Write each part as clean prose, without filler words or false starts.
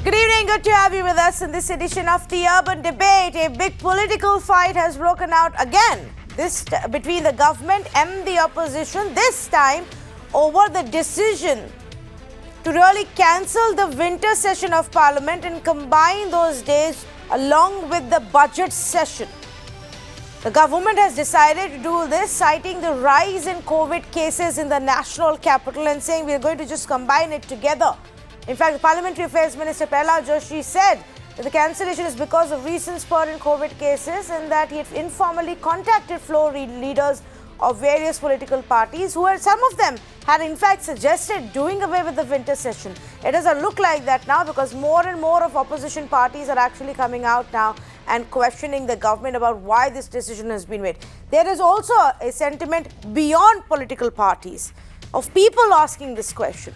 Good evening, good to have you with us in this edition of the Urban Debate. A big political fight has broken out again, between the government and the opposition, this time over the decision to really cancel the winter session of Parliament and combine those days along with the budget session. The government has decided to do this, citing the rise in COVID cases in the national capital and saying we're going to just combine it together. In fact, the Parliamentary Affairs Minister Prahlad Joshi said that the cancellation is because of recent spurt in COVID cases and that he had informally contacted floor leaders of various political parties some of them had in fact suggested doing away with the winter session. It doesn't look like that now because more and more of opposition parties are actually coming out now and questioning the government about why this decision has been made. There is also a sentiment beyond political parties of people asking this question.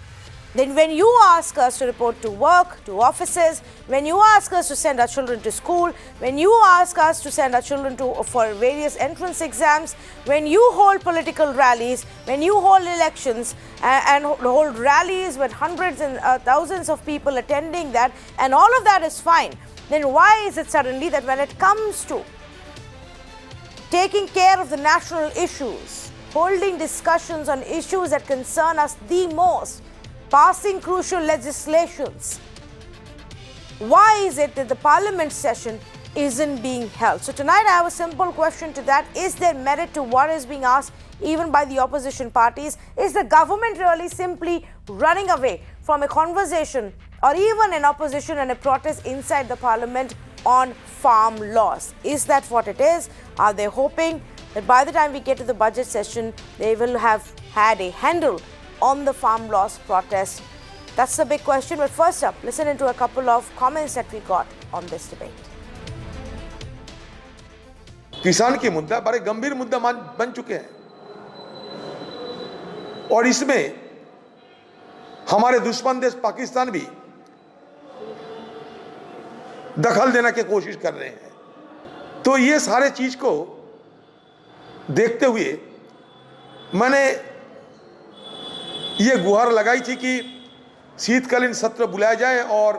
Then when you ask us to report to work, to offices, when you ask us to send our children to school, when you ask us to send our children for various entrance exams, when you hold political rallies, when you hold elections and hold rallies with hundreds and thousands of people attending that, and all of that is fine, then why is it suddenly that when it comes to taking care of the national issues, holding discussions on issues that concern us the most, passing crucial legislations, why is it that the Parliament session isn't being held? So tonight I have a simple question to that. Is there merit to what is being asked even by the opposition parties? Is the government really simply running away from a conversation or even an opposition and a protest inside the Parliament on farm laws? Is that what it is? Are they hoping that by the time we get to the budget session, they will have had a handle on the farm laws protest? That's the big question. But first up, listen into a couple of comments that we got on this debate. किसान के मुद्दा बड़े गंभीर मुद्दा बन चुके हैं और इसमें हमारे दुश्मन देश पाकिस्तान भी दखल देने की कोशिश कर रहे हैं। तो ये सारे चीज को देखते हुए मैंने ये गुहार लगाई थी कि शीतकालीन सत्र बुलाया जाए और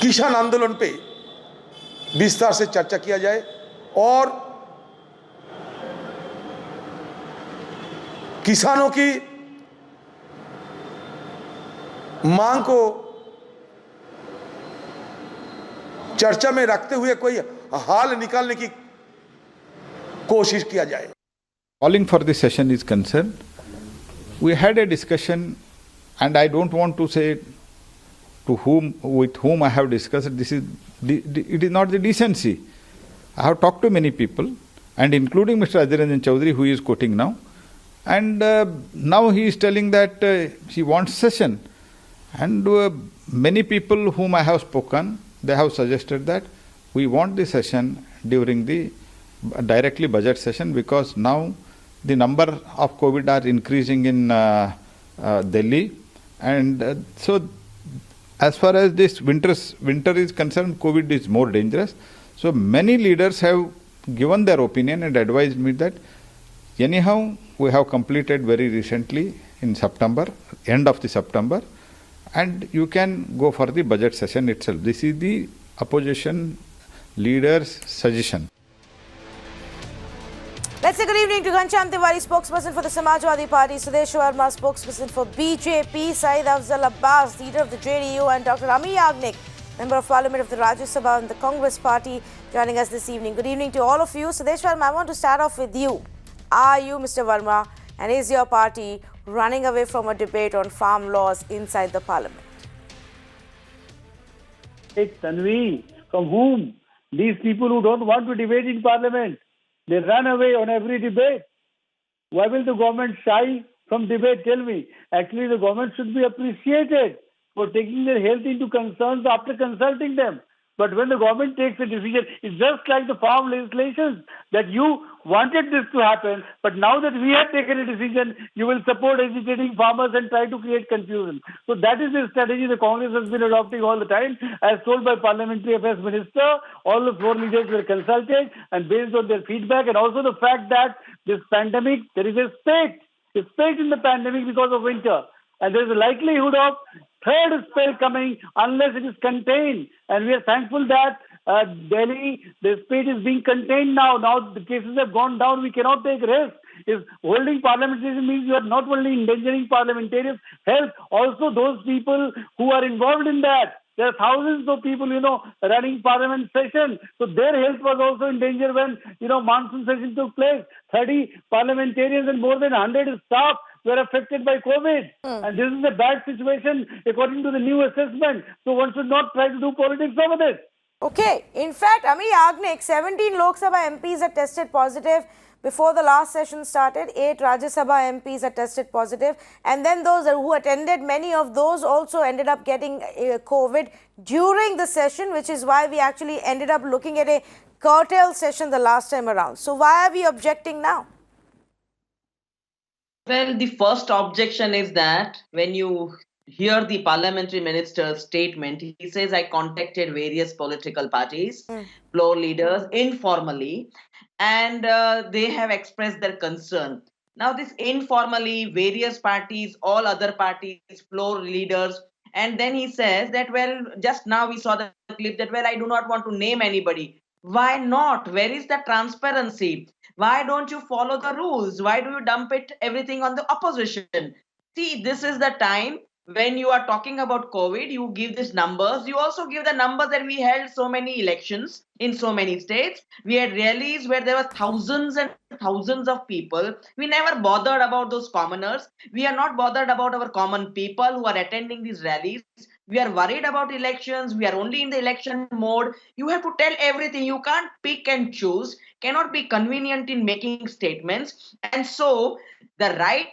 किसान आंदोलन पे विस्तार से चर्चा किया जाए और किसानों की मांग को चर्चा में रखते हुए कोई हाल निकालने की कोशिश किया जाए। Calling for this session is concerned, we had a discussion, and I don't want to say with whom I have discussed. It is not the decency. I have talked to many people, and including Mr. Adhir Ranjan Chaudhary, who is quoting now, and now he is telling that he wants session, and many people whom I have spoken, they have suggested that we want the session during the directly budget session because now the number of COVID are increasing in Delhi, and so as far as this winter is concerned, COVID is more dangerous. So many leaders have given their opinion and advised me that anyhow we have completed very recently in September, end of the September, and you can go for the budget session itself. This is the opposition leaders' suggestion. Let's say good evening to Ghanshyam Tiwari, spokesperson for the Samajwadi Party, Sudesh Verma, spokesperson for BJP, Saeed Afzal Abbas, leader of the JDU, and Dr. Ami Yagnik, member of Parliament of the Rajya Sabha and the Congress Party, joining us this evening. Good evening to all of you. Sudesh Verma, I want to start off with you. Are you, Mr. Verma, and is your party running away from a debate on farm laws inside the Parliament? Hey, Tanvi, from whom? These people who don't want to debate in Parliament. They run away on every debate. Why will the government shy from debate? Tell me. Actually, the government should be appreciated for taking their health into concerns after consulting them. But when the government takes a decision, it's just like the farm legislation that you wanted this to happen, but now that we have taken a decision, you will support agitating farmers and try to create confusion. So that is the strategy the Congress has been adopting all the time. As told by Parliamentary Affairs Minister, all the floor leaders were consulted and based on their feedback, and also the fact that this pandemic, there is a spate in the pandemic because of winter. And there is a likelihood of third spell coming unless it is contained. And we are thankful that Delhi, the state is being contained now. Now the cases have gone down. We cannot take risks. If holding parliamentarianism means you are not only endangering parliamentarians' health, also those people who are involved in that. There are thousands of people, running parliament session. So their health was also in danger when, monsoon session took place. 30 parliamentarians and more than 100 staff were affected by COVID. And this is a bad situation according to the new assessment. So one should not try to do politics over this. Okay. In fact, Ami Yagnik, 17 Lok Sabha MPs are tested positive before the last session started. 8 Rajya Sabha MPs are tested positive. And then those who attended, many of those also ended up getting COVID during the session, which is why we actually ended up looking at a curtailed session the last time around. So why are we objecting now? Well, the first objection is that when you hear the parliamentary minister's statement, he says, I contacted various political parties, floor leaders informally, and they have expressed their concern. Now, this informally, various parties, all other parties, floor leaders, and then he says that, well, just now we saw the clip that, well, I do not want to name anybody. Why not? Where is the transparency? Why don't you follow the rules? Why do you dump everything on the opposition? See, this is the time when you are talking about COVID, you give these numbers. You also give the numbers that we held so many elections in so many states. We had rallies where there were thousands and thousands of people. We never bothered about those commoners. We are not bothered about our common people who are attending these rallies. We are worried about elections. We are only in the election mode. You have to tell everything. You can't pick and choose, cannot be convenient in making statements. And so the right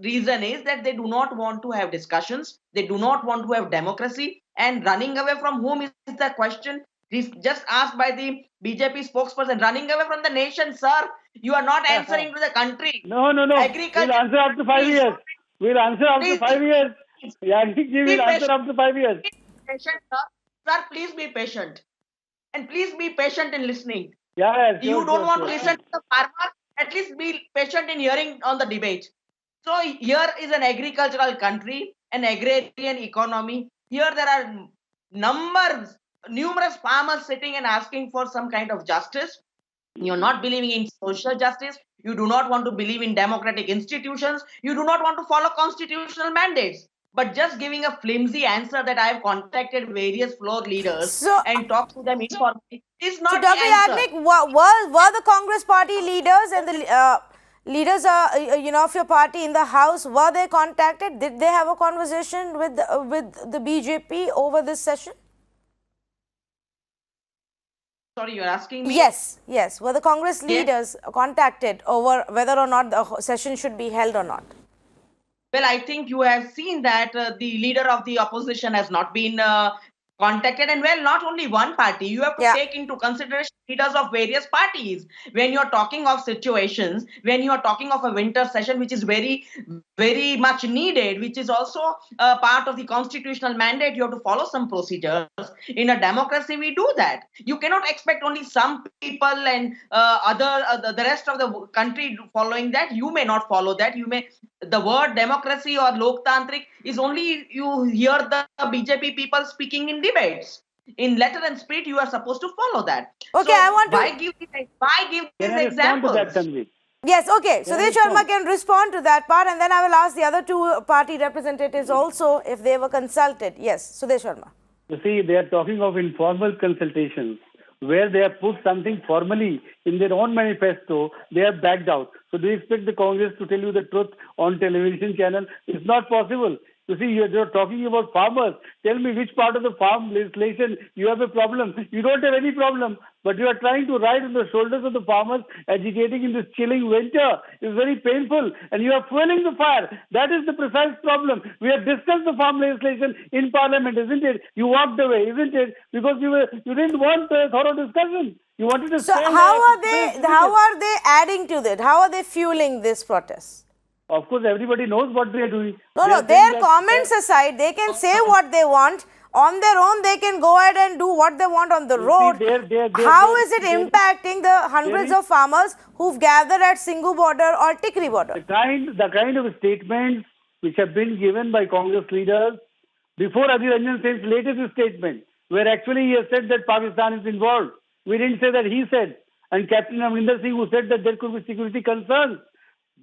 reason is that they do not want to have discussions. They do not want to have democracy. And running away from whom is the question? Just asked by the BJP spokesperson, running away from the nation, sir. You are not answering to the country. No. Agriculture. We'll answer after 5 years. We'll answer after Please. 5 years. Yagnikji will answer after 5 years. Be patient, sir. Sir, please be patient. And please be patient in listening. Yeah, You don't want to listen to the farmer, at least be patient in hearing on the debate. So here is an agricultural country, an agrarian economy. Here there are numerous farmers sitting and asking for some kind of justice. You're not believing in social justice. You do not want to believe in democratic institutions. You do not want to follow constitutional mandates. But just giving a flimsy answer that I have contacted various floor leaders and talked to them informally is not the answer. Dr. Yagnik, were the Congress party leaders and the leaders of your party in the House, were they contacted? Did they have a conversation with the BJP over this session? Sorry, you're asking me? Yes. Were the Congress leaders contacted over whether or not the session should be held or not? Well, I think you have seen that the leader of the opposition has not been contacted. And well, not only one party, you have to take into consideration leaders of various parties. When you're talking of situations, when you're talking of a winter session, which is very, very much needed, which is also part of the constitutional mandate, you have to follow some procedures. In a democracy, we do that. You cannot expect only some people and the rest of the country following that. You may not follow that. The word democracy or loktantrik is only you hear the BJP people speaking in debates. In letter and spirit, you are supposed to follow that. Okay, so I want to... Why give these examples? Yes, okay. Sudesh Sharma can respond to that part, and then I will ask the other two party representatives also if they were consulted. Yes, Sudesh Sharma. You see, they are talking of informal consultations where they have put something formally in their own manifesto. They have backed out. So do you expect the Congress to tell you the truth on television channel? It's not possible. You see, you're talking about farmers. Tell me which part of the farm legislation you have a problem. You don't have any problem, but you are trying to ride on the shoulders of the farmers, agitating in this chilling winter. It's very painful, and you are fueling the fire. That is the precise problem. We have discussed the farm legislation in Parliament, isn't it? You walked away, isn't it? Because you didn't want a thorough discussion. You wanted to. So how are they adding to that? How are they fueling this protest? Of course, everybody knows what they are doing. No, their comments aside, they can say what they want. On their own, they can go ahead and do what they want on the road. How is it impacting the hundreds of farmers who've gathered at Singhu border or Tikri border? The kind of statements which have been given by Congress leaders before Adhir Ranjan Singh's latest statement, where actually he has said that Pakistan is involved. We didn't say that he said. And Captain Amrinder Singh, who said that there could be security concerns.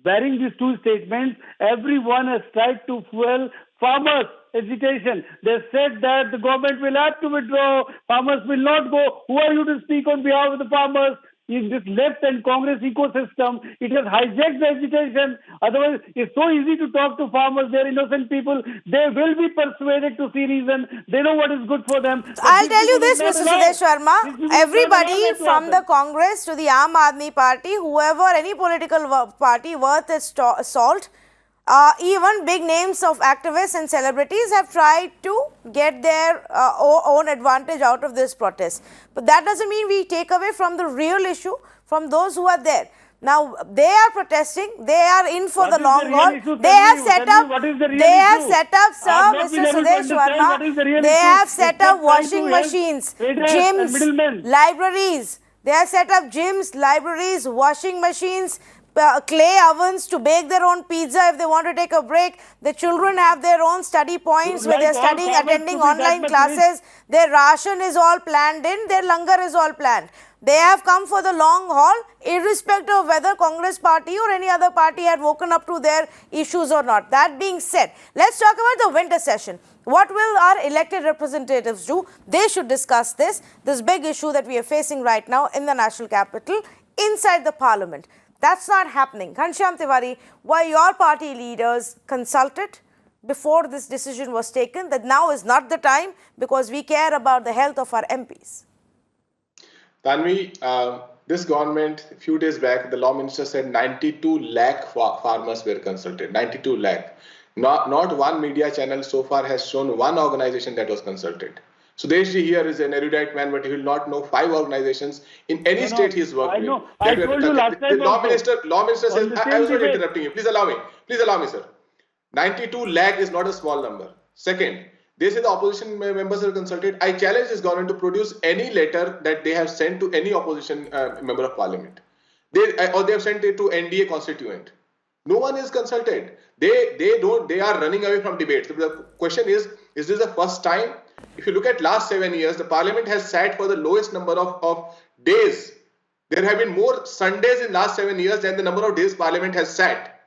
Bearing these two statements, everyone has tried to fuel farmers' agitation. They said that the government will have to withdraw, farmers will not go. Who are you to speak on behalf of the farmers? In this left and Congress ecosystem, it has hijacked the agitation. Otherwise, it's so easy to talk to farmers. They're innocent people. They will be persuaded to see reason. They know what is good for them. I'll tell you this, Mr. Sudesh Sharma. Everybody from the Congress to the Aam Aadmi Party, whoever, any political party worth its salt, even big names of activists and celebrities have tried to get their own advantage out of this protest. But that doesn't mean we take away from the real issue from those who are there. Now, they are protesting. They are in for the long haul. They have set up, sir, Mr. Sudesh Sharma, they have set up washing machines, gyms, libraries. They have set up gyms, libraries, washing machines, clay ovens to bake their own pizza if they want to take a break. The children have their own study points where they're studying, attending online classes. Their ration is all planned in, their langar is all planned. They have come for the long haul, irrespective of whether Congress party or any other party had woken up to their issues or not. That being said, let's talk about the winter session. What will our elected representatives do? They should discuss this big issue that we are facing right now in the national capital, inside the parliament. That's not happening. Ghanshyam Tiwari, were your party leaders consulted before this decision was taken that now is not the time because we care about the health of our MPs? Tanvi, this government, a few days back, the law minister said 92 lakh farmers were consulted. 92 lakh. Not one media channel so far has shown one organization that was consulted. Sudeshji here is an erudite man, but he will not know 5 organizations in any state he has worked with. I told you last time. The law minister says, I was not interrupting you. Please allow me, sir. 92 lakh is not a small number. Second, they say the opposition members are consulted. I challenge this government to produce any letter that they have sent to any opposition member of parliament. They have sent it to NDA constituent. No one is consulted. They are running away from debates. The question is this the first time? If you look at last 7 years, the parliament has sat for the lowest number of days. There have been more Sundays in last 7 years than the number of days parliament has sat.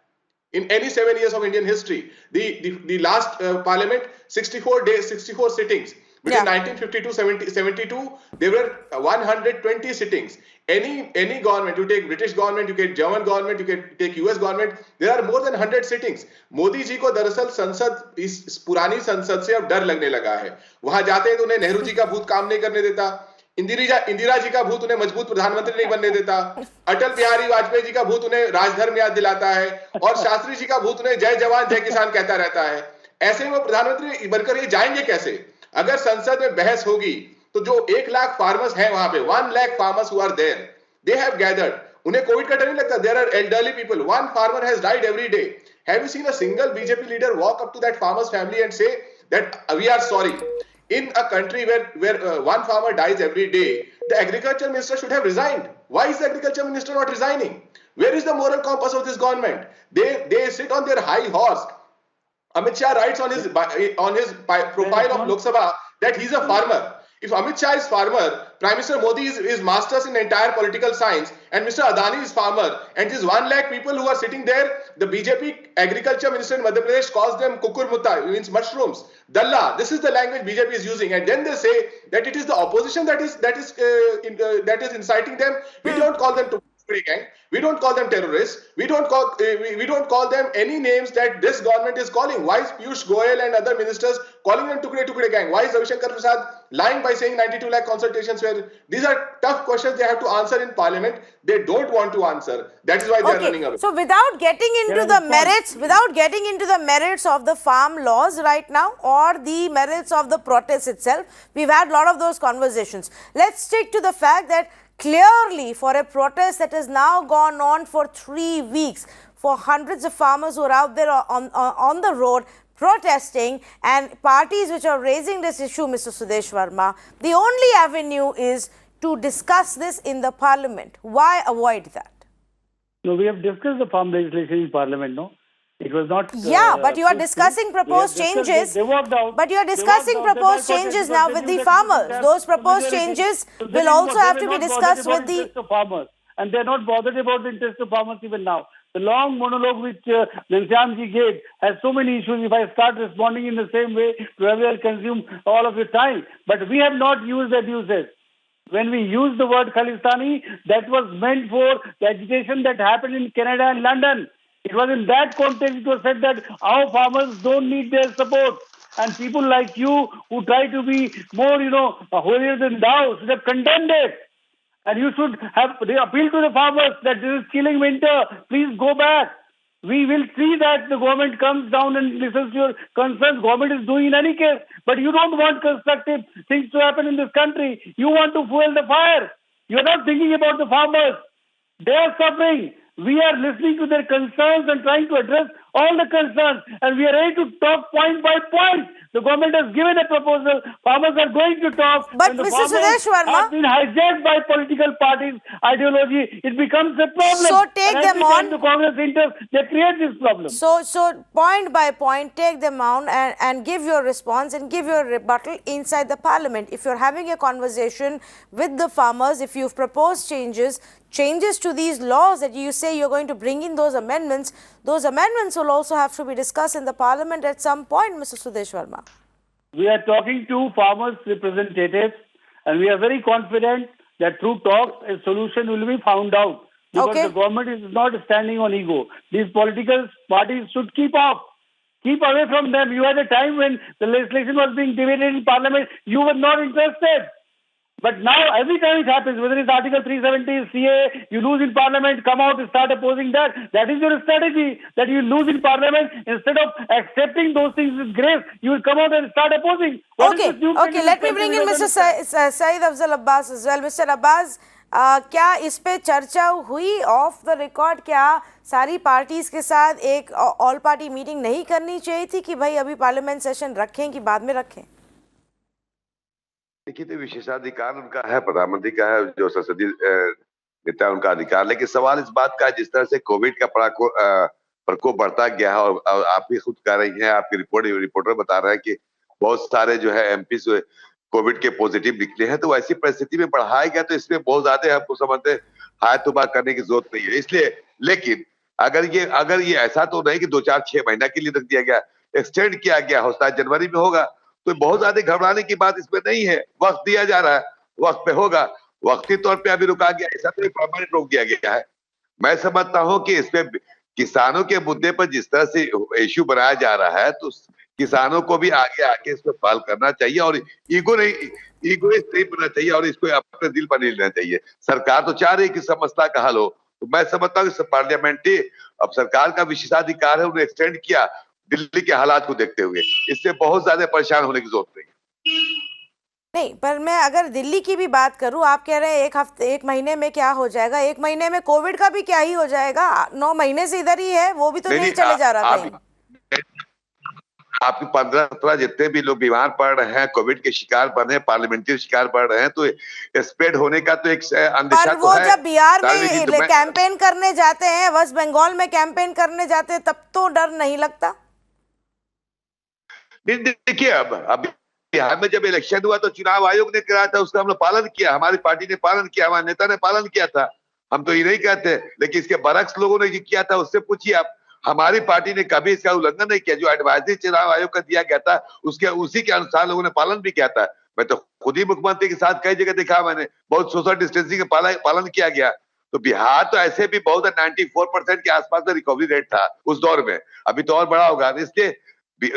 In any 7 years of Indian history, the last parliament, 64 days, 64 sittings. Between 1952 72, there were 120 sittings. Any government, you take British government, you take German government, you can take US government, there are more than 100 sittings. Modi ji को दरअसल संसद, इस पुरानी संसद से अब डर लगने लगा है. वहां जाते हैं तो उन्हें नेहरू जी का भूत काम नहीं करने देता, इंदिरा जी का भूत उन्हें मजबूत प्रधानमंत्री नहीं बनने देता, अटल बिहारी वाजपेयी जी का भूत उन्हें राजधर्म याद दिलाता है, और शास्त्री जी का भूत उन्हें जय जवान जय किसान कहता रहता है. ऐसे में वो प्रधानमंत्री बनकर ये जाएंगे कैसे? अगर संसद में बहस होगी तो जो 1 लाख फार्मर्स हैं वहां पे, 1 lakh farmers who are there, they have gathered. उन्हें कोविड का डर नहीं लगता. There are elderly people. One farmer has died every day. Have you seen a single BJP leader walk up to that farmer's family and say that we are sorry? In a country where one farmer dies every day, the agriculture minister should have resigned. Why is the agriculture minister not resigning? Where is the moral compass of this government? They sit on their high horse. Amit Shah writes on his profile of Lok Sabha that he's a farmer. If Amit Shah is farmer, Prime Minister Modi is masters in entire political science, and Mr. Adani is farmer, and these 1 lakh people who are sitting there, the BJP agriculture minister in Madhya Pradesh calls them kukur mutta, means mushrooms, dalla. This is the language BJP is using, and then they say that it is the opposition that is inciting them. We don't call them tukure gang. We don't call them terrorists. We don't call them any names that this government is calling. Why is Piyush Goyal and other ministers calling them tukure gang? Why is Ravi Shankar Prasad lying by saying 92 lakh consultations? Where these are tough questions they have to answer in parliament. They don't want to answer. That is why they are running away. So without getting into the merits of the farm laws right now or the merits of the protest itself, we've had a lot of those conversations. Let's stick to the fact that clearly, for a protest that has now gone on for 3 weeks, for hundreds of farmers who are out there on the road protesting, and parties which are raising this issue, Mr. Sudesh Verma, the only avenue is to discuss this in the parliament. Why avoid that? No, we have discussed the farm legislation in parliament, no? It was not. Yeah, but you are fruitful. discussing proposed We have discussed changes. it. They walked out. But you are They discussing walked out. They proposed boycotted changes because now they with knew the that they farmers. would have Those proposed majority. changes So will also have to be they were not discussed bothered with the. about interest of farmers, and they are not bothered about the interest of farmers even now. The long monologue which Ghanshyam ji gave has so many issues. If I start responding in the same way, probably I'll consume all of your time. But we have not used abuses. When we used the word Khalistani, that was meant for the agitation that happened in Canada and London. It was in that context it was said that our farmers don't need their support. And people like you who try to be more, holier than thou should have condemned it. And you should have appealed to the farmers that this is killing winter. Please go back. We will see that the government comes down and listens to your concerns. Government is doing in any case. But you don't want constructive things to happen in this country. You want to fuel the fire. You are not thinking about the farmers. They are suffering. We are listening to their concerns and trying to address all the concerns. And we are ready to talk point by point. The government has given a proposal. Farmers are going to talk. But and the Mr. farmers Sudesh Verma- have been hijacked by political parties' ideology. It becomes a problem. So take and them every time on. the Congress enters, they create this problem. So point by point, take them on and give your response and give your rebuttal inside the parliament. If you're having a conversation with the farmers, if you've proposed changes to these laws that you say you're going to bring in those amendments will also have to be discussed in the parliament at some point, Mr. Sudesh Verma. We are talking to farmers' representatives, and we are very confident that through talks, a solution will be found out. Because Okay. the government is not standing on ego. These political parties should keep away from them. You had a time when the legislation was being debated in parliament, you were not interested. But now, every time it happens, whether it's Article 370, CA, you lose in parliament, come out and start opposing that. That is your strategy, that you lose in parliament. Instead of accepting those things with grace, you will come out and start opposing. What is Okay, this new okay. Let me bring in Mr. Saeed Afzal Abbas as well. Mr. Abbas, क्या इस पे चर्चा हुई of the record? क्या सारी parties के साथ एक ऑल पार्टी मीटिंग नहीं करनी चाहिए थी कि भाई अभी पार्लियामेंट सेशन रखें कि बाद में रखें? देखिए, तो विशेषाधिकार उनका है, प्रधानमंत्री का है, जो संसदीय नेता उनका अधिकार। लेकिन सवाल इस बात का, जिस तरह से कोविड का प्रकोप बढ़ता गया है, और आप भी खुद कह रही हैं, आपके रिपोर्टर बता रहे हैं कि बहुत सारे जो है एमपी कोविड के पॉजिटिव निकले हैं, तो ऐसी परिस्थिति में बढ़ाया गया, तो इसमें बहुत ज्यादा हमको समझते हाथ तुबा करने की जरूरत नहीं है। इसलिए, लेकिन अगर ये ऐसा तो नहीं कि 2-4-6 महीना के लिए रख दिया गया, एक्सटेंड किया गया, हो सकता है जनवरी में होगा, तो बहुत ज्यादा घबराने की बात इसमें नहीं है। वक्त दिया जा रहा है, वक्त पे होगा, वक्ती तौर पे अभी रुका गया, ऐसा तो परमानेंट रोक दिया गया है। मैं समझता हूं कि इसमें किसानों के मुद्दे पर जिस तरह से इश्यू बनाया जा रहा है, तो किसानों को भी आगे आके इसमें फाल करना चाहिए, और ईगोइस्ट नहीं बनना चाहिए, और इसको अपने दिल पर नहीं लेना चाहिए। सरकार तो चाह रही है कि समस्या का हल हो, तो मैं समझता हूँ कि पार्लियामेंट्री अब सरकार का विशेषाधिकार है, उन्हें एक्सटेंड किया दिल्ली के हालात को देखते हुए। इससे बहुत ज्यादा परेशान होने की जरूरत नहीं। पर मैं अगर दिल्ली की भी बात करूं, आप कह रहे हैं एक महीने में क्या हो जाएगा, एक महीने में कोविड का भी क्या ही हो जाएगा? 9 महीने से इधर ही है, वो भी तो नहीं चले जा रहा कहीं। आपके 15-17 जितने भी लोग बीमार पड़ रहे हैं, कोविड के शिकार बन रहे हैं, पार्लियामेंट्री शिकार पड़ रहे हैं, तो स्प्रेड होने का तो एक अंदेशा तो है। जब बिहार में कैंपेन करने जाते हैं, वेस्ट बंगाल में कैंपेन करने जाते हैं, तब तो डर नहीं लगता? देखिए, अब बिहार में जब इलेक्शन हुआ तो चुनाव आयोग ने कराया था, उसका हमने पालन किया, हमारी पार्टी ने पालन किया, हमारे नेता ने पालन किया था। हम तो ये नहीं कहते, लेकिन इसके बरक्स लोगों ने किया था, उससे पूछिए आप। हमारी पार्टी ने कभी इसका उल्लंघन नहीं किया। जो एडवाइजरी चुनाव आयोग का दिया गया था, उसी के अनुसार लोगों ने पालन भी किया था। मैं तो खुद ही मुख्यमंत्री के साथ कई जगह देखा, मैंने बहुत सोशल डिस्टेंसिंग का पालन किया गया। तो बिहार तो ऐसे भी बहुत 94% के आसपास का रिकवरी रेट था उस दौर में, अभी तो और बड़ा होगा। इसलिए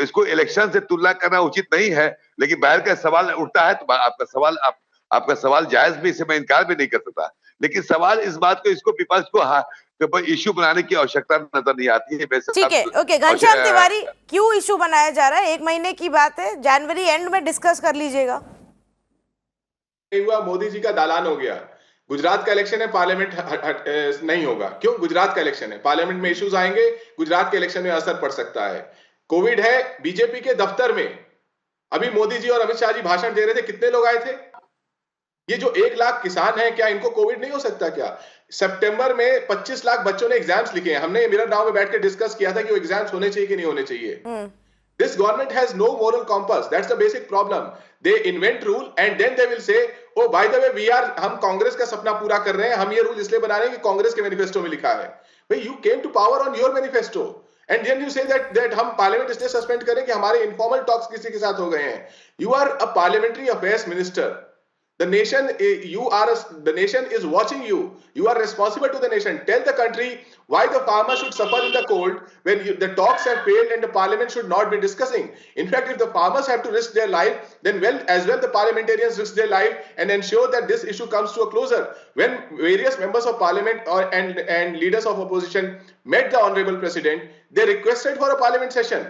इसको इलेक्शन से तुलना करना उचित नहीं है, लेकिन बाहर का सवाल उठता है, तो आपका सवाल जायज भी, इसे मैं इनकार भी नहीं कर सकता। लेकिन सवाल इस बात को, इसको विपक्ष को इश्यू बनाने की आवश्यकता नजर नहीं आती है। ठीक है, ओके। घनश्याम तिवारी, क्यों इश्यू बनाया जा रहा है? 1 महीने की बात है, जनवरी एंड में डिस्कस कर लीजिएगा। हुआ, मोदी जी का दालान हो गया। गुजरात का इलेक्शन है, पार्लियामेंट नहीं होगा। क्यों? गुजरात का इलेक्शन है, पार्लियामेंट में इश्यूज आएंगे, गुजरात के इलेक्शन में असर पड़ सकता है। कोविड है, बीजेपी के दफ्तर में अभी मोदी जी और अमित शाह जी भाषण दे रहे थे, कितने लोग आए थे? ये जो 1 लाख किसान हैं, क्या इनको कोविड नहीं हो सकता क्या? सितंबर में 25 लाख बच्चों ने एग्जाम्स लिखे हैं। हमने मेरा गांव में बैठ के डिस्कस किया था कि वो एग्जाम्स होने चाहिए कि नहीं होने चाहिए। This government has no moral compass. That's the basic problem. They invent rule and then they will say, oh, by the way, हम कांग्रेस का सपना पूरा कर रहे हैं, हम ये रूल इसलिए बना रहे हैं कि कांग्रेस के मैनिफेस्टो में लिखा है। भाई, you came to power on your manifesto. And then you say that हम पार्लियामेंट इसलिए सस्पेंड करें कि हमारे इनफॉर्मल टॉक्स किसी के साथ हो गए हैं। You are a parliamentary affairs minister. The nation is watching you. You are responsible to the nation. Tell the country why the farmers should suffer in the cold when the talks have failed and the parliament should not be discussing. In fact, if the farmers have to risk their life, then the parliamentarians risk their life and ensure that this issue comes to a closure. When various members of parliament and leaders of opposition met the honorable president, they requested for a parliament session.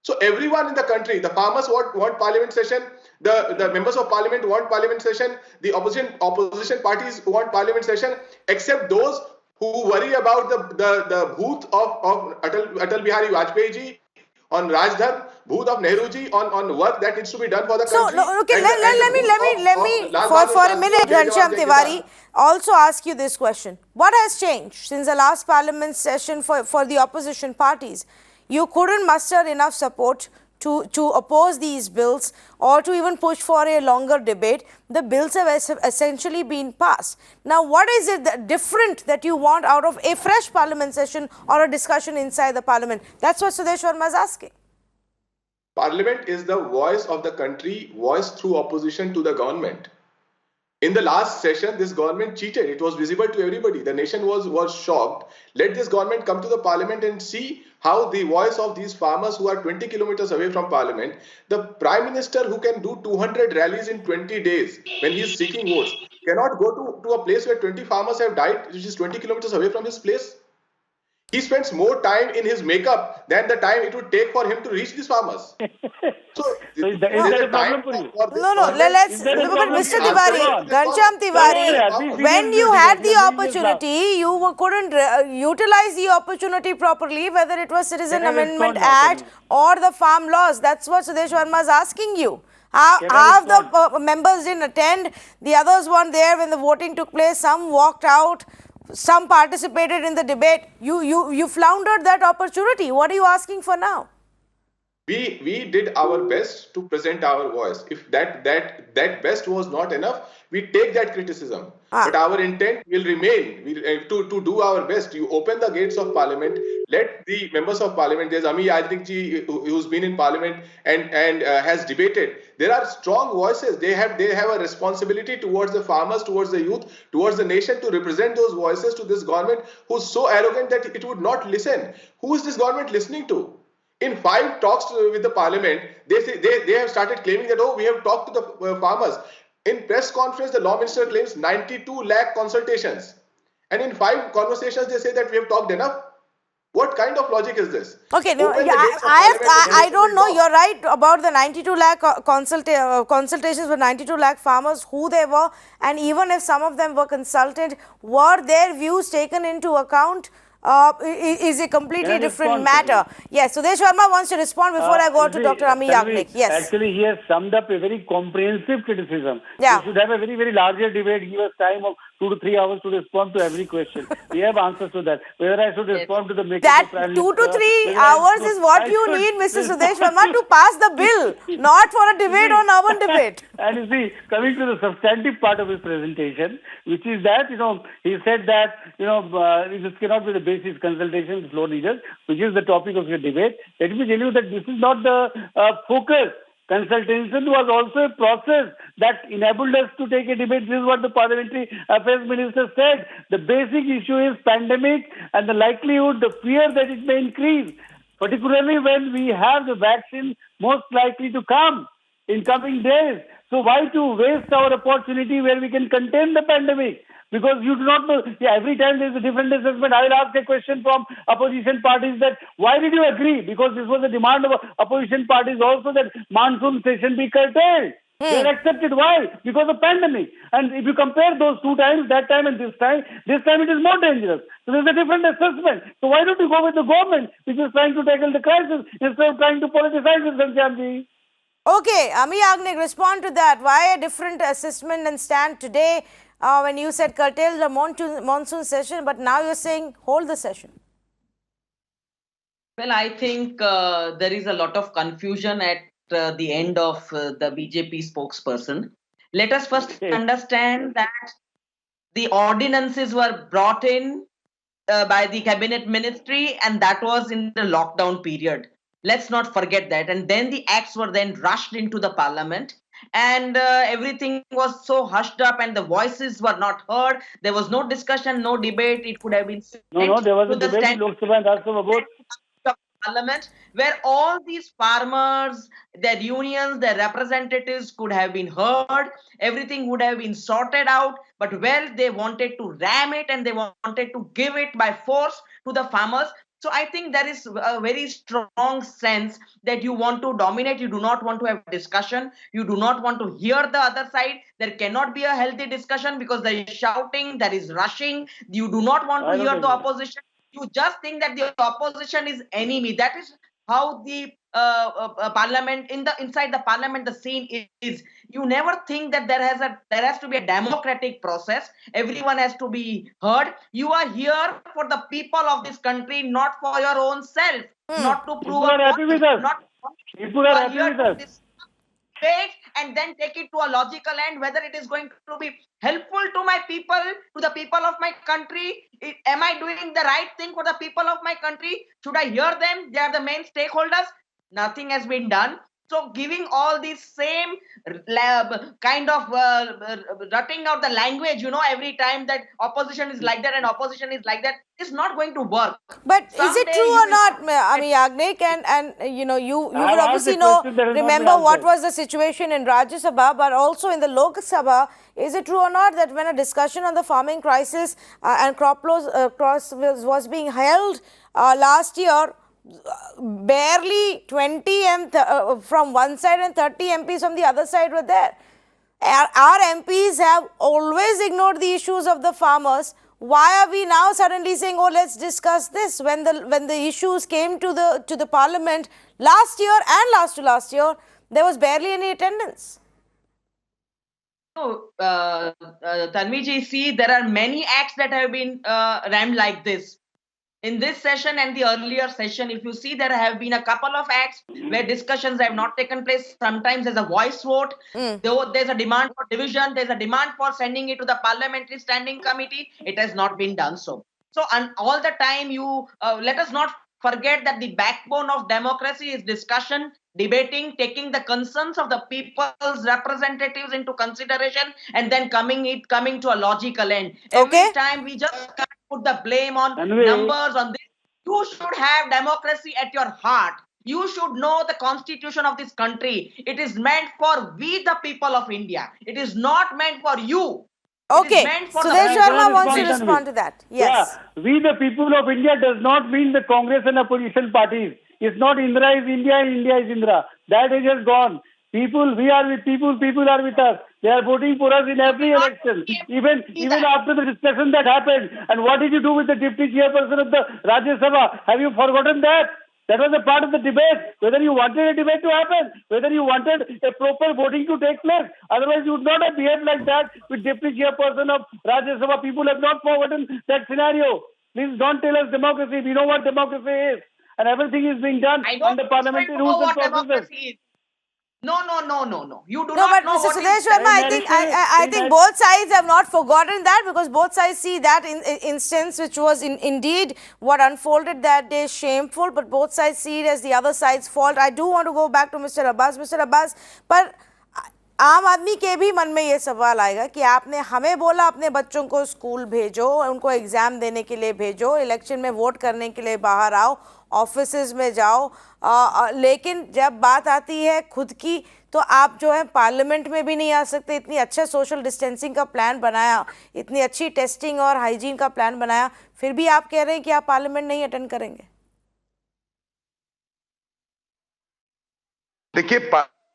So everyone in the country, the farmers want parliament session, the members of parliament want parliament session, the opposition parties want parliament session, except those who worry about the booth of Atal Bihari Vajpayee ji, on Rajdhan, booth of Nehru ji, on work that needs to be done for the country. So, okay, let me for a minute, Ghanshyam Tiwari, also ask you this question. What has changed since the last parliament session for the opposition parties? You couldn't muster enough support to oppose these bills or to even push for a longer debate. The bills have essentially been passed. Now, what is it different that you want out of a fresh parliament session or a discussion inside the parliament? That's what Sudesh Verma is asking. Parliament is the voice of the country, voice through opposition to the government. In the last session, this government cheated. It was visible to everybody. The nation was shocked. Let this government come to the parliament and see how the voice of these farmers who are 20 kilometers away from parliament, the prime minister who can do 200 rallies in 20 days when he is seeking votes, cannot go to a place where 20 farmers have died, which is 20 kilometers away from his place. He spends more time in his makeup than the time it would take for him to reach these farmers. So is that a problem for you? Let's, but Mr. Tiwari, Ghanshyam Tiwari, when you had the opportunity, you couldn't utilize the opportunity properly, whether it was Citizen Amendment Act or the farm laws. That's what Sudesh Verma is asking you. Half the members didn't attend, the others weren't there when the voting took place, some walked out. Some participated in the debate. You floundered that opportunity. What are you asking for now? We did our best to present our voice. If that best was not enough, we take that criticism. But our intent will remain to do our best. You open the gates of parliament, let the members of parliament, there's Ami Yajnik ji who's been in parliament and has debated. There are strong voices. They have a responsibility towards the farmers, towards the youth, towards the nation to represent those voices to this government who's so arrogant that it would not listen. Who is this government listening to? In 5 talks with the parliament, they have started claiming that, oh, we have talked to the farmers. In press conference, the law minister claims 92 lakh consultations. And in 5 conversations, they say that we have talked enough. What kind of logic is this? Okay, no, I don't know. You're right about the 92 lakh consultations with 92 lakh farmers, who they were, and even if some of them were consulted, were their views taken into account? Is a completely different matter. Yes, Sudesh Verma wants to respond before I go to Dr. Ami Yagnik. Yes. Actually, he has summed up a very comprehensive criticism. Yeah. We should have a very, very larger debate, give us time of 2 to 3 hours to respond to every question. We have answers to that. Whether I should respond to the making that of panelists, 2 to 3 hours is what you need, Mr. Sudesh Verma, to pass the bill, not for a debate on urban debate. And you see, coming to the substantive part of his presentation, which is that, he said that, this cannot be the basis consultation with floor leaders, which is the topic of your debate. Let me tell you that this is not the focus. Consultation was also a process that enabled us to take a debate. This is what the Parliamentary Affairs Minister said. The basic issue is pandemic and the likelihood, the fear that it may increase, particularly when we have the vaccine most likely to come in coming days. So why to waste our opportunity where we can contain the pandemic? Because you do not know, every time there is a different assessment. I will ask a question from opposition parties that, why did you agree? Because this was a demand of opposition parties also that monsoon session be curtailed. They accepted. Why? Because of pandemic. And if you compare those 2 times, that time and this time it is more dangerous. So there is a different assessment. So why don't you go with the government which is trying to tackle the crisis instead of trying to politicize it, Ghanshyam ji? Okay, Ami Agnik, respond to that. Why a different assessment and stand today when you said curtail the monsoon session, but now you're saying hold the session? Well, I think there is a lot of confusion at the end of the BJP spokesperson. Let us first understand that the ordinances were brought in by the cabinet ministry, and that was in the lockdown period. Let's not forget that. And then the acts were then rushed into the parliament, and everything was so hushed up, and the voices were not heard. There was no discussion, no debate. It could have been sent No, there was to a the debate in Lok Sabha and Rajya Sabha both. of parliament, where all these farmers, their unions, their representatives could have been heard. Everything would have been sorted out, but well, they wanted to ram it and they wanted to give it by force to the farmers. So I think there is a very strong sense that you want to dominate, you do not want to have discussion, you do not want to hear the other side. There cannot be a healthy discussion because there is shouting, there is rushing. You do not want to hear the opposition. You just think that the opposition is enemy. That is how the parliament, inside the parliament, the scene is. You never think that there has to be a democratic process. Everyone has to be heard. You are here for the people of this country, not for your own self, not to prove People are happy with us. not People are happy with us. Debate and then take it to a logical end, whether it is going to be helpful to my people, to the people of my country. Am I doing the right thing for the people of my country? Should I hear them? They are the main stakeholders. Nothing has been done. So giving all these same kind of rutting out the language, every time that opposition is like that and opposition is like that, is not going to work. But is it true or not, Ami Agnik? And you would obviously remember what was the situation in Rajya Sabha, but also in the Lok Sabha. Is it true or not that when a discussion on the farming crisis and crop loss was being held last year, barely 20 from one side and 30 MPs from the other side were there? Our MPs have always ignored the issues of the farmers. Why are we now suddenly saying, oh, let's discuss this, when the issues came to the parliament last year and last to last year, there was barely any attendance? So, Tanvi ji, see, there are many acts that have been rammed like this. In this session and the earlier session, if you see, there have been a couple of acts where discussions have not taken place. Sometimes there's a voice vote. There's a demand for division. There's a demand for sending it to the parliamentary standing committee. It has not been done so. So, and all the time, let us not forget that the backbone of democracy is discussion, debating, taking the concerns of the people's representatives into consideration, and then coming to a logical end. Every time we just can't put the blame on numbers on this. You should have democracy at your heart. You should know the constitution of this country. It is meant for we, the people of India. It is not meant for you. Okay, Sudesh Sharma wants to respond to that. Yes. Yeah, we the people of India does not mean the Congress and opposition parties. It's not Indra is India and India is Indra. That age has gone. People, we are with people, people are with us. They are voting for us in every election. Even after the discussion that happened. And what did you do with the deputy chairperson of the Rajya Sabha? Have you forgotten that? That was a part of the debate, whether you wanted a debate to happen, whether you wanted a proper voting to take place. Otherwise, you would not have behaved like that with deputy chairperson of Rajya Sabha. People have not forgotten that scenario. Please don't tell us democracy. We know what democracy is. And everything is being done under parliamentary rules and processes. No. You do no, not but know Mr. what Sudesh Sharma, I think both sides have not forgotten that, because both sides see that instance, which was indeed what unfolded that day, shameful, but both sides see it as the other side's fault. I do want to go back to Mr. Abbas. Mr. Abbas, but आम आदमी के भी मन में ये सवाल आएगा कि आपने हमें बोला अपने बच्चों को स्कूल भेजो, उनको एग्ज़ाम देने के लिए भेजो, इलेक्शन में वोट करने के लिए बाहर आओ, ऑफिसेज में जाओ, लेकिन जब बात आती है खुद की, तो आप जो है पार्लियामेंट में भी नहीं आ सकते। इतनी अच्छा सोशल डिस्टेंसिंग का प्लान बनाया, इतनी अच्छी टेस्टिंग और हाइजीन का प्लान बनाया, फिर भी आप कह रहे हैं कि आप पार्लियामेंट नहीं अटेंड करेंगे। देखिए,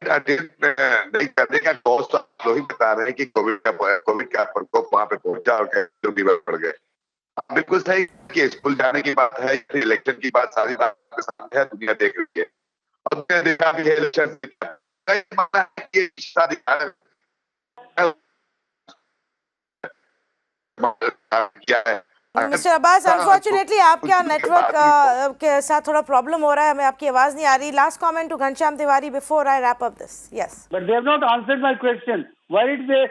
नहीं करने का कॉस्ट तो ही बता रहे हैं कि कोविड का प्रकोप वहां पे पहुंचा और लोग बीमार पड़ गए। बिल्कुल सही कि स्कूल जाने की बात है, इलेक्शन की बात सारी बात सामने है, दुनिया देख रही है और दुनिया देखा भी है इलेक्शन। ये मानना है कि ये अधिकार क्या है? मिस्टर अब्बास, अनफॉर्चुनेटली आपका नेटवर्क के साथ थोड़ा प्रॉब्लम हो रहा है, हमें आपकी आवाज नहीं आ रही. Last comment to Ghanshyam Tiwari before I wrap up this. Yes. But they have not answered my question. Why did they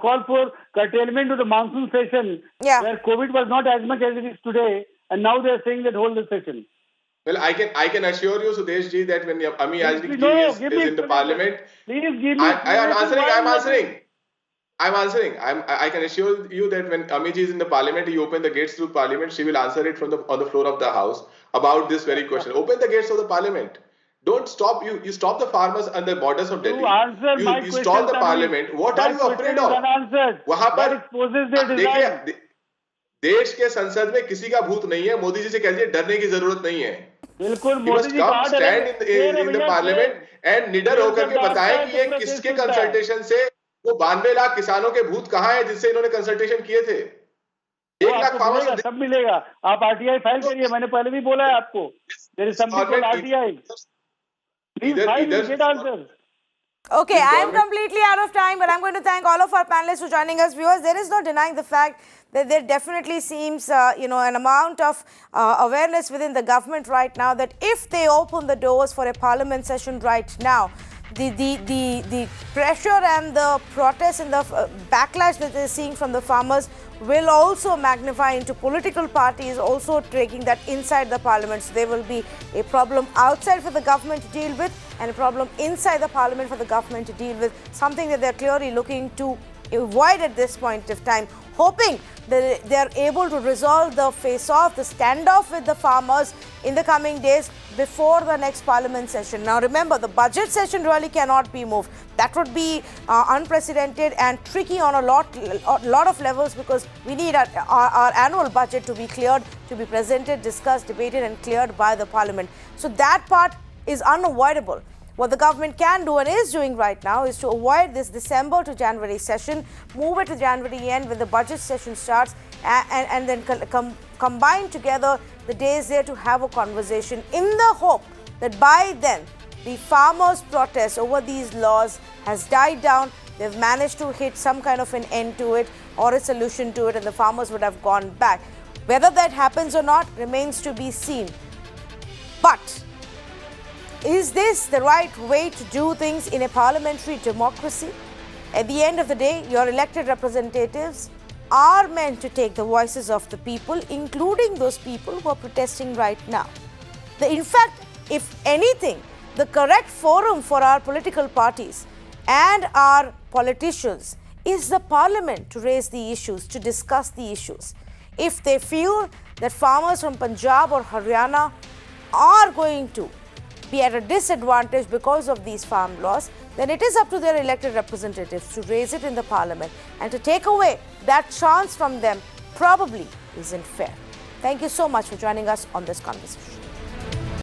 call for curtailment to the monsoon session where COVID was not as much as it is today, and now they are saying that hold the session? Well, I can assure you, Sudesh ji, that when Ami Yajnik ji is in the parliament, please give me. I'm answering. I can assure you that when Ami ji is in the parliament, he opened the gates to parliament. She will answer it on the floor of the house about this very question. Open the gates of the parliament. Don't stop. You stop the farmers on the borders of Delhi. You answer my question. You stall the parliament. What are you afraid of? वहाँ पर देखिए, देश के संसद में किसी का भूत नहीं है. मोदी जी से कहिए डरने की जरूरत नहीं है. बिल्कुल. Modi ji stand in the parliament and निडर होकर के बताएं कि ये किसके कंसल्टेशन से वो 92 लाख किसानों के भूत कहाँ हैं जिनसे इन्होंने कंसल्टेशन किए थे. 1 लाख फार्मर्स सब मिलेगा. आप आरटीआई फाइल करिए. मैंने पहले भी बोला है आपको. There is something called RTI. Please file and get answers. Okay, I am completely out of time, but I'm going to thank all of our panelists for joining us. Viewers, there is no denying the fact that there definitely seems, an amount of awareness within the government right now that if they open the doors for a parliament session right now, the pressure and the protest and the backlash that they're seeing from the farmers will also magnify into political parties also taking that inside the parliament. So there will be a problem outside for the government to deal with and a problem inside the parliament for the government to deal with, something that they're clearly looking to avoid at this point of time, hoping that they are able to resolve the face-off, the standoff with the farmers in the coming days before the next parliament session. Now remember, the budget session really cannot be moved. That would be unprecedented and tricky on a lot of levels, because we need our annual budget to be cleared, to be presented, discussed, debated and cleared by the parliament. So that part is unavoidable. What the government can do and is doing right now is to avoid this December to January session, move it to January end when the budget session starts, and then combine together the days there to have a conversation in the hope that by then the farmers' protest over these laws has died down. They've managed to hit some kind of an end to it or a solution to it, and the farmers would have gone back. Whether that happens or not remains to be seen. But is this the right way to do things in a parliamentary democracy? At the end of the day, your elected representatives are meant to take the voices of the people, including those people who are protesting right now. In fact, if anything, the correct forum for our political parties and our politicians is the parliament to raise the issues, to discuss the issues. If they feel that farmers from Punjab or Haryana are going to be at a disadvantage because of these farm laws, then it is up to their elected representatives to raise it in the parliament, and to take away that chance from them probably isn't fair. Thank you so much for joining us on this conversation.